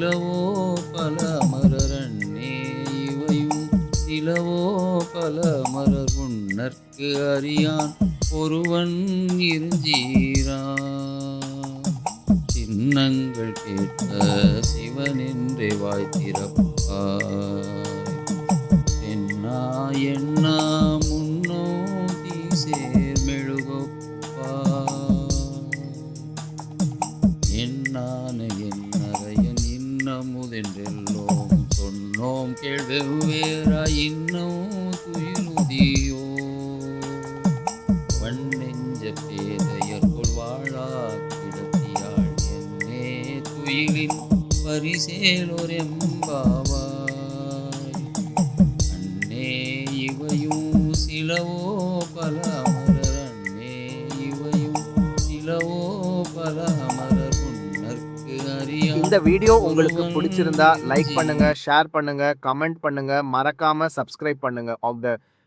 சிலவோ பல அமரரண்ணே இவையும் சிலவோ பல அமரர் உன்னற்கு அறியான் ஒருவன் இருஞ்சீரான். சின்னங்கள் கேட்ட சிவனென்றே வாய் திறப்பாய். எண்ணா எண்ணா முன்னோக்கி சேர்மெழுகொப்பா. எண்ணான என்னறையன் இன்னமுதென்றெல்லோம் சொன்னோம் கேள்வெவ்வேறாய் இன்னும் துயிலுதியோ. வண்ணெஞ்ச பேதையர்கொள் வாழா கிடத்தியாள் என்னே துயிலின் பரிசேலோர் எம்பாவாய். அன்னே இவையும் சிலவோ பல அமரர் அன்னே இவையும் சிலவோ பல அமரர் உன்னற்கு அறியா. இந்த வீடியோ உங்களுக்கு பிடிச்சிருந்தா லைக் பண்ணுங்க, ஷேர் பண்ணுங்க, கமெண்ட் பண்ணுங்க, மறக்காம சப்ஸ்கிரைப் பண்ணுங்க. Of the